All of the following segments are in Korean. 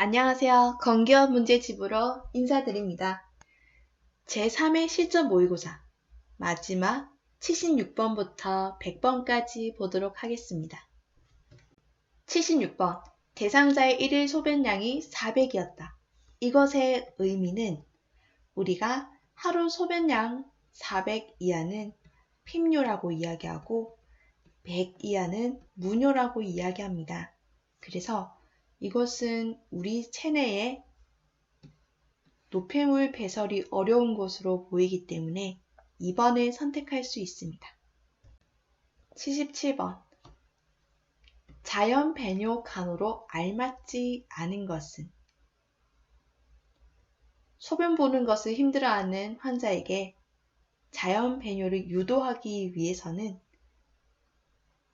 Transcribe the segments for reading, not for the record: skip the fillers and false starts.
안녕하세요. 건기업 문제집으로 인사드립니다. 제3회 실전 모의고사 마지막 76번부터 100번까지 보도록 하겠습니다. 76번 대상자의 1일 소변량이 400이었다. 이것의 의미는 우리가 하루 소변량 400 이하는 핍뇨라고 이야기하고 100 이하는 무뇨라고 이야기합니다. 그래서 이것은 우리 체내에 노폐물 배설이 어려운 것으로 보이기 때문에 2번을 선택할 수 있습니다. 77번 자연 배뇨 간호로 알맞지 않은 것은 소변 보는 것을 힘들어하는 환자에게 자연 배뇨를 유도하기 위해서는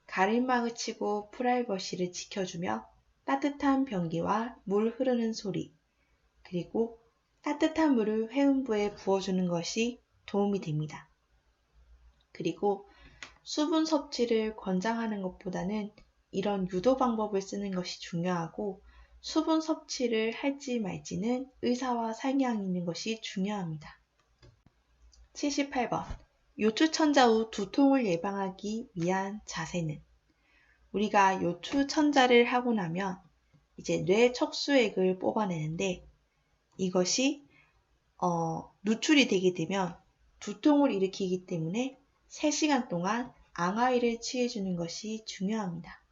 가림막을 치고 프라이버시를 지켜주며 따뜻한 변기와 물 흐르는 소리, 그리고 따뜻한 물을 회음부에 부어주는 것이 도움이 됩니다. 그리고 수분 섭취를 권장하는 것보다는 이런 유도 방법을 쓰는 것이 중요하고 수분 섭취를 할지 말지는 의사와 상의하는 것이 중요합니다. 78번 요추천자 후 두통을 예방하기 위한 자세는 우리가 요추천자를 하고 나면 이제 뇌 척수액을 뽑아내는데 이것이 누출이 되게 되면 두통을 일으키기 때문에 3시간 동안 앙하이를 취해주는 것이 중요합니다.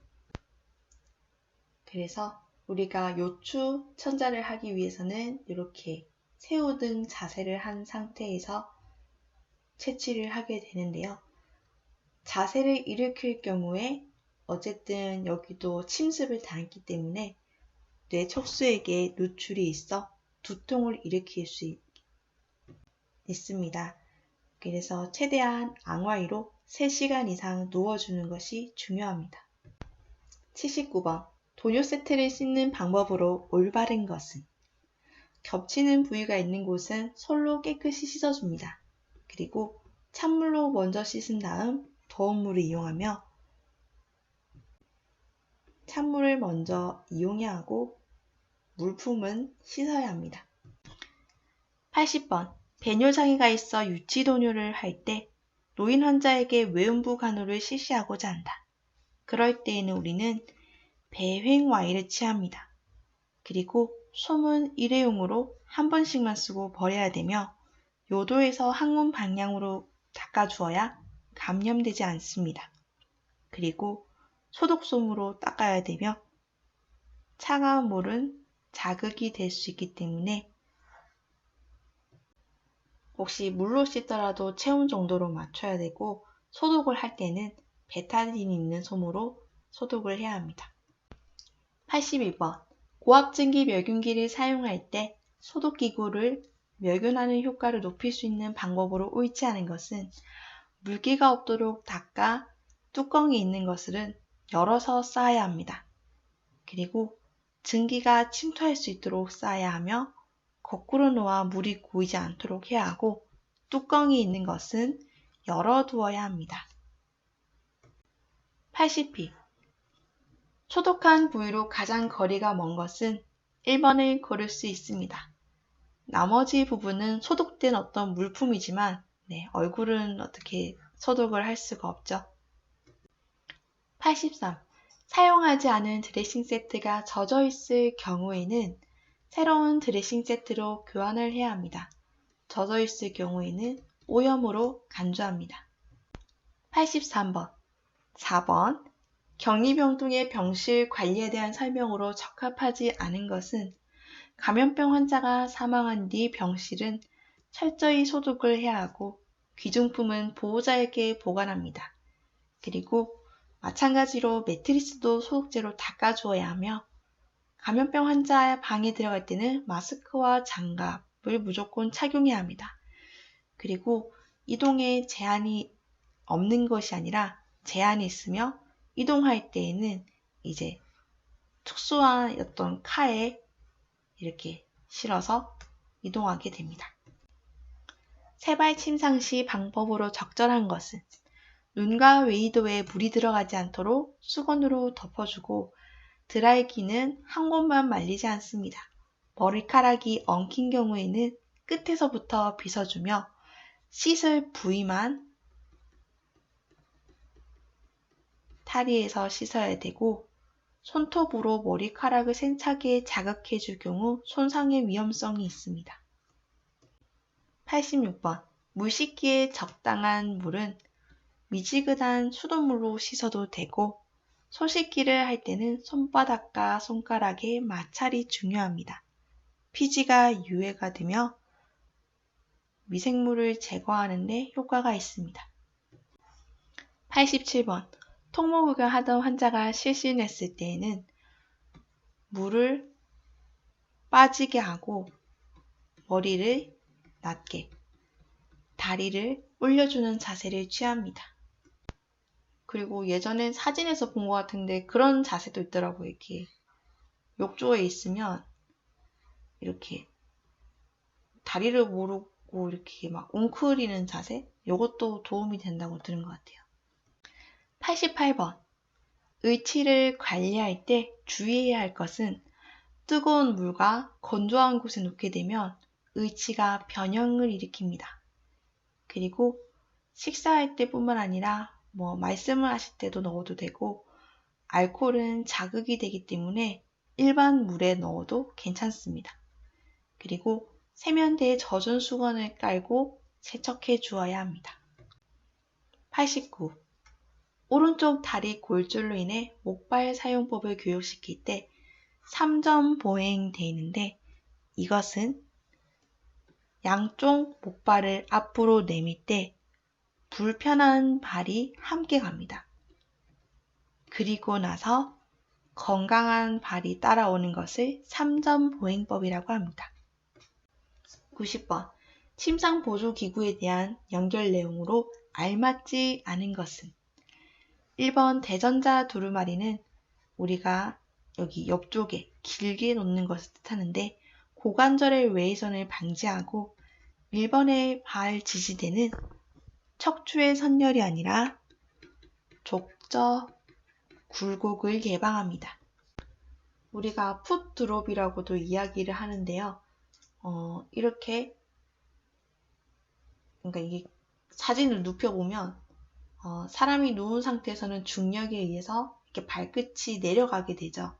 그래서 우리가 요추 천자를 하기 위해서는 이렇게 새우등 자세를 한 상태에서 채취를 하게 되는데요. 자세를 일으킬 경우에 어쨌든 여기도 침습을 당했기 때문에 뇌 척수액에 누출이 있어 두통을 일으킬 수 있습니다. 그래서 최대한 앙하이로 3시간 이상 누워주는 것이 중요합니다. 79번 도뇨 세트를 씻는 방법으로 올바른 것은 겹치는 부위가 있는 곳은 솔로 깨끗이 씻어줍니다. 그리고 찬물로 먼저 씻은 다음 더운 물을 이용하며 찬물을 먼저 이용해야 하고 물품은 씻어야 합니다. 80번 배뇨장애가 있어 유치도뇨를 할 때 노인 환자에게 외음부 간호를 실시하고자 한다. 그럴 때에는 우리는 배횡와이를 취합니다. 그리고 솜은 일회용으로 한 번씩만 쓰고 버려야 되며 요도에서 항문 방향으로 닦아주어야 감염되지 않습니다. 그리고 소독솜으로 닦아야 되며 차가운 물은 자극이 될 수 있기 때문에 혹시 물로 씻더라도 체온 정도로 맞춰야 되고 소독을 할 때는 베타딘이 있는 솜으로 소독을 해야 합니다. 82번 고압증기 멸균기를 사용할 때 소독기구를 멸균하는 효과를 높일 수 있는 방법으로 옳지 않은 것은 물기가 없도록 닦아 뚜껑이 있는 것은 열어서 쌓아야 합니다. 그리고 증기가 침투할 수 있도록 쌓아야 하며 거꾸로 놓아 물이 고이지 않도록 해야 하고 뚜껑이 있는 것은 열어두어야 합니다. 80p 소독한 부위로 가장 거리가 먼 것은 1번을 고를 수 있습니다. 나머지 부분은 소독된 어떤 물품이지만 얼굴은 어떻게 소독을 할 수가 없죠. 83. 사용하지 않은 드레싱 세트가 젖어 있을 경우에는 새로운 드레싱 세트로 교환을 해야 합니다. 젖어 있을 경우에는 오염으로 간주합니다. 83번 4번 격리병동의 병실 관리에 대한 설명으로 적합하지 않은 것은 감염병 환자가 사망한 뒤 병실은 철저히 소독을 해야 하고 귀중품은 보호자에게 보관합니다. 그리고 마찬가지로 매트리스도 소독제로 닦아주어야 하며 감염병 환자 방에 들어갈 때는 마스크와 장갑을 무조건 착용해야 합니다. 그리고 이동에 제한이 없는 것이 아니라 제한이 있으며 이동할 때에는 이제 특수한 어떤 카에 이렇게 실어서 이동하게 됩니다. 세발 침상 시 방법으로 적절한 것은 눈과 웨이도에 물이 들어가지 않도록 수건으로 덮어주고 드라이기는 한 곳만 말리지 않습니다. 머리카락이 엉킨 경우에는 끝에서부터 빗어주며 씻을 부위만 타리에서 씻어야 되고, 손톱으로 머리카락을 세차게 자극해줄 경우 손상의 위험성이 있습니다. 86번. 물 씻기에 적당한 물은 미지근한 수돗물로 씻어도 되고, 손 씻기를 할 때는 손바닥과 손가락의 마찰이 중요합니다. 피지가 유해가 되며 미생물을 제거하는 데 효과가 있습니다. 87번. 통목욕을 하던 환자가 실신했을 때에는 물을 빠지게 하고 머리를 낮게, 다리를 올려주는 자세를 취합니다. 그리고 예전엔 사진에서 본 것 같은데 그런 자세도 있더라고요. 이렇게 욕조에 있으면 이렇게 다리를 모르고 이렇게 막 웅크리는 자세? 이것도 도움이 된다고 들은 것 같아요. 88번. 의치를 관리할 때 주의해야 할 것은 뜨거운 물과 건조한 곳에 놓게 되면 의치가 변형을 일으킵니다. 그리고 식사할 때뿐만 아니라 말씀을 하실 때도 넣어도 되고, 알코올은 자극이 되기 때문에 일반 물에 넣어도 괜찮습니다. 그리고 세면대에 젖은 수건을 깔고 세척해 주어야 합니다. 89. 오른쪽 다리 골절로 인해 목발 사용법을 교육시킬 때 3점 보행되는데, 이것은 양쪽 목발을 앞으로 내밀 때 불편한 발이 함께 갑니다. 그리고 나서 건강한 발이 따라오는 것을 3점 보행법이라고 합니다. 90번. 침상보조기구에 대한 연결 내용으로 알맞지 않은 것은 1번 대전자 두루마리는 우리가 여기 옆쪽에 길게 놓는 것을 뜻하는데 고관절의 외회전을 방지하고 1번의 발 지지대는 척추의 선열이 아니라 족저 굴곡을 예방합니다. 우리가 풋 드롭이라고도 이야기를 하는데요. 이렇게 그러니까 이게 사진을 눕혀보면 사람이 누운 상태에서는 중력에 의해서 이렇게 발끝이 내려가게 되죠.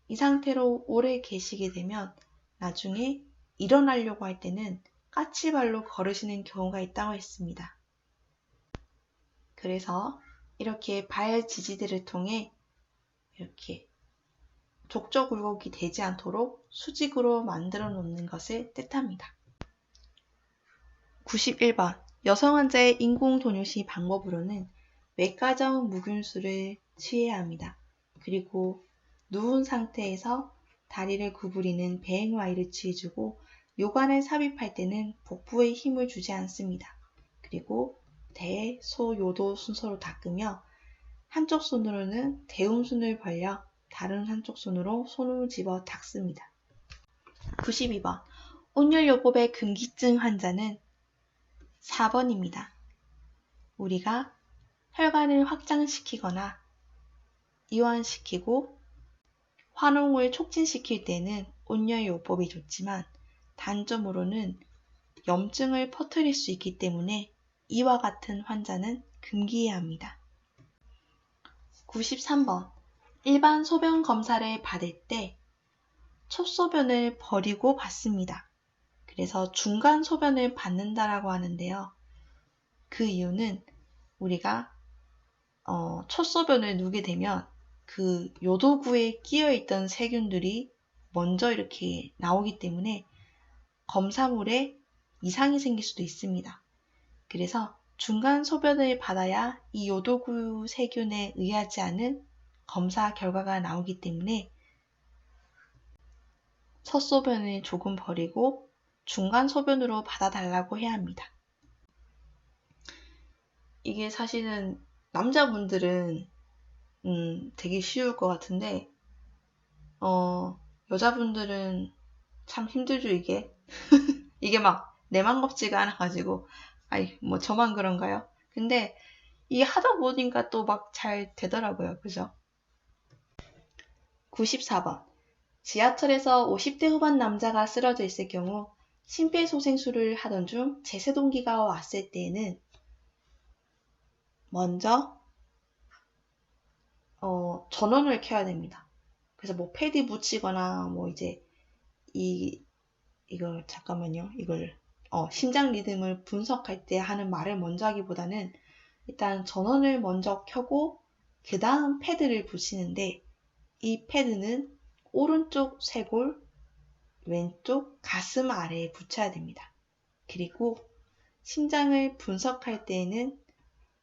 이 상태로 오래 계시게 되면 나중에 일어나려고 할 때는 까치발로 걸으시는 경우가 있다고 했습니다. 그래서 이렇게 발 지지대를 통해 이렇게 족저 굴곡이 되지 않도록 수직으로 만들어 놓는 것을 뜻합니다. 91번. 여성 환자의 인공도뇨시 방법으로는 외과적 무균수를 취해야 합니다. 그리고 누운 상태에서 다리를 구부리는 배행와이를 취해주고, 요관을 삽입할 때는 복부에 힘을 주지 않습니다. 그리고 대, 소, 요도 순서로 닦으며 한쪽 손으로는 대음순을 벌려 다른 한쪽 손으로 손을 집어 닦습니다. 92번. 온열요법의 금기증 환자는 4번입니다. 우리가 혈관을 확장시키거나 이완시키고 환홍을 촉진시킬 때는 온열요법이 좋지만 단점으로는 염증을 퍼뜨릴 수 있기 때문에 이와 같은 환자는 금기해야 합니다. 93번. 일반 소변 검사를 받을 때 첫 소변을 버리고 받습니다. 그래서 중간 소변을 받는다라고 하는데요. 그 이유는 우리가 첫 소변을 누게 되면 그 요도구에 끼어있던 세균들이 먼저 이렇게 나오기 때문에 검사물에 이상이 생길 수도 있습니다. 그래서 중간 소변을 받아야 이 요도구 세균에 의하지 않은 검사 결과가 나오기 때문에 첫 소변을 조금 버리고 중간 소변으로 받아달라고 해야 합니다. 이게 사실은 남자분들은 되게 쉬울 것 같은데 여자분들은 참 힘들죠, 이게. 이게 막 내만 겁지가 않아가지고 저만 그런가요? 근데 이게 하다 보니까 또 막 잘 되더라고요. 그죠? 94번. 지하철에서 50대 후반 남자가 쓰러져 있을 경우 심폐소생술을 하던 중 제세동기가 왔을 때에는 먼저 전원을 켜야 됩니다. 그래서 뭐 패드 붙이거나 뭐 이제 이걸 잠깐만요. 심장 리듬을 분석할 때 하는 말을 먼저 하기보다는 일단 전원을 먼저 켜고 그 다음 패드를 붙이는데 이 패드는 오른쪽 쇄골, 왼쪽 가슴 아래에 붙여야 됩니다. 그리고 심장을 분석할 때에는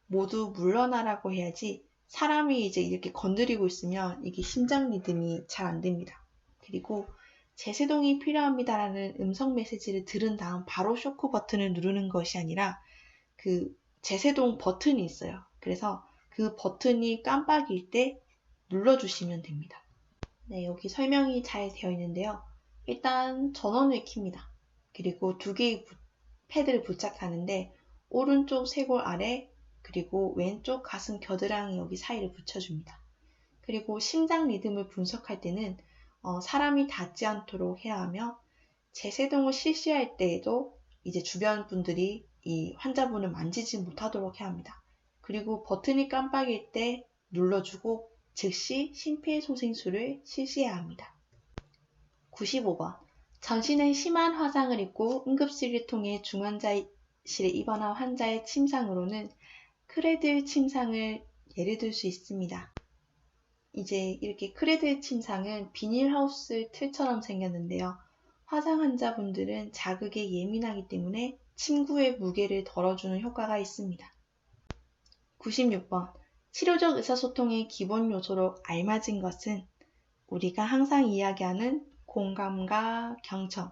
모두 물러나라고 해야지 사람이 이제 이렇게 건드리고 있으면 이게 심장 리듬이 잘 안 됩니다. 그리고 제세동이 필요합니다라는 음성 메시지를 들은 다음 바로 쇼크 버튼을 누르는 것이 아니라 그 제세동 버튼이 있어요. 그래서 그 버튼이 깜빡일 때 눌러주시면 됩니다. 네, 여기 설명이 잘 되어 있는데요. 일단 전원을 켭니다. 그리고 두 개의 패드를 부착하는데 오른쪽 쇄골 아래 그리고 왼쪽 가슴 겨드랑이 여기 사이를 붙여줍니다. 그리고 심장 리듬을 분석할 때는 사람이 닿지 않도록 해야 하며 제세동을 실시할 때에도 이제 주변 분들이 이 환자분을 만지지 못하도록 해야 합니다. 그리고 버튼이 깜빡일 때 눌러주고 즉시 심폐소생술을 실시해야 합니다. 95번. 전신에 심한 화상을 입고 응급실을 통해 중환자실에 입원한 환자의 침상으로는 크레들 침상을 예를 들 수 있습니다. 이제 이렇게 크레들 침상은 비닐하우스 틀처럼 생겼는데요. 화상 환자분들은 자극에 예민하기 때문에 침구의 무게를 덜어주는 효과가 있습니다. 96번. 치료적 의사소통의 기본 요소로 알맞은 것은 우리가 항상 이야기하는 공감과 경청,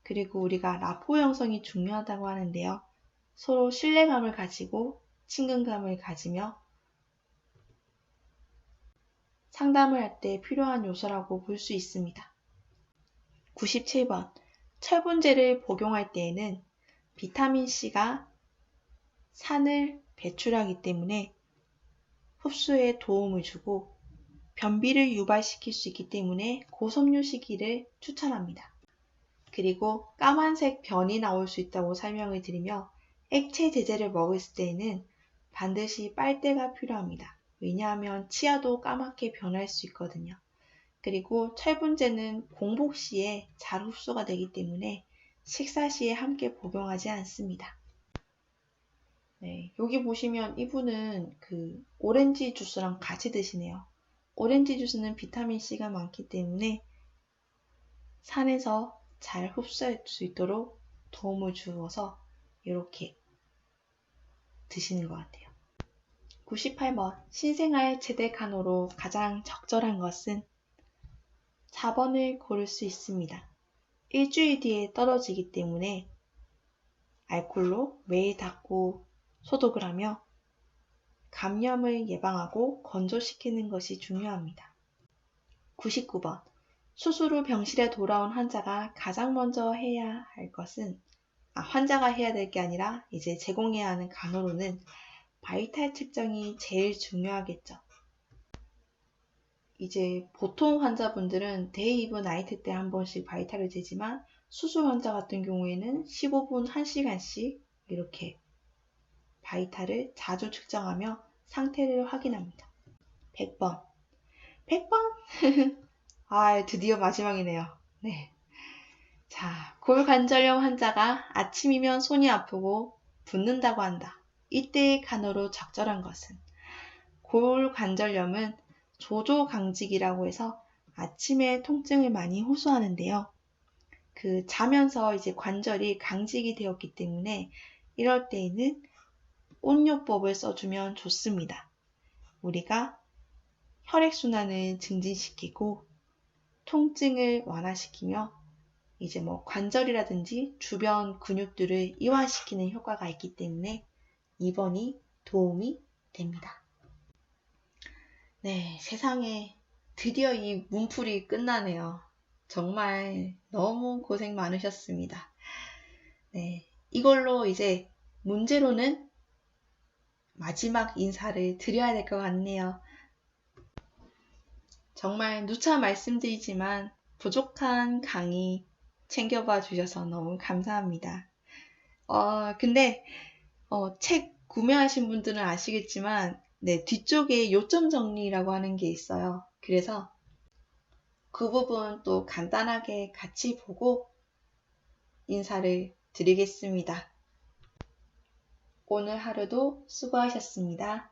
그리고 우리가 라포 형성이 중요하다고 하는데요. 서로 신뢰감을 가지고 친근감을 가지며 상담을 할 때 필요한 요소라고 볼 수 있습니다. 97번. 철분제를 복용할 때에는 비타민C가 산을 배출하기 때문에 흡수에 도움을 주고 변비를 유발시킬 수 있기 때문에 고섬유 시기를 추천합니다. 그리고 까만색 변이 나올 수 있다고 설명을 드리며 액체 제제를 먹을 때에는 반드시 빨대가 필요합니다. 왜냐하면 치아도 까맣게 변할 수 있거든요. 그리고 철분제는 공복 시에 잘 흡수가 되기 때문에 식사 시에 함께 복용하지 않습니다. 네, 여기 보시면 이분은 그 오렌지 주스랑 같이 드시네요. 오렌지 주스는 비타민C가 많기 때문에 산에서 잘 흡수할 수 있도록 도움을 주어서 이렇게 드시는 것 같아요. 98번. 신생아의 최대 간호로 가장 적절한 것은 4번을 고를 수 있습니다. 일주일 뒤에 떨어지기 때문에 알콜로 매일 닦고 소독을 하며 감염을 예방하고 건조시키는 것이 중요합니다. 99번. 수술 후 병실에 돌아온 환자가 가장 먼저 해야 할 것은 환자가 해야 될 게 아니라 이제 제공해야 하는 간호로는 바이탈 측정이 제일 중요하겠죠. 이제 보통 환자분들은 데이 이브 나이트 때 한 번씩 바이탈을 재지만 수술 환자 같은 경우에는 15분 1시간씩 이렇게 바이탈을 자주 측정하며 상태를 확인합니다. 100번. 100번? 드디어 마지막이네요. 네. 자, 골관절염 환자가 아침이면 손이 아프고 붓는다고 한다. 이때의 간호로 적절한 것은 골관절염은 조조강직이라고 해서 아침에 통증을 많이 호소하는데요. 자면서 이제 관절이 강직이 되었기 때문에 이럴 때에는 온요법을 써주면 좋습니다. 우리가 혈액순환을 증진시키고 통증을 완화시키며 이제 관절이라든지 주변 근육들을 이완시키는 효과가 있기 때문에 2번이 도움이 됩니다. 네, 세상에 드디어 이 문풀이 끝나네요. 정말 너무 고생 많으셨습니다. 네, 이걸로 이제 문제로는 마지막 인사를 드려야 될 것 같네요. 정말 누차 말씀드리지만 부족한 강의 챙겨봐 주셔서 너무 감사합니다. 근데 책 구매하신 분들은 아시겠지만 네, 뒤쪽에 요점 정리라고 하는 게 있어요. 그래서 그 부분 또 간단하게 같이 보고 인사를 드리겠습니다. 오늘 하루도 수고하셨습니다.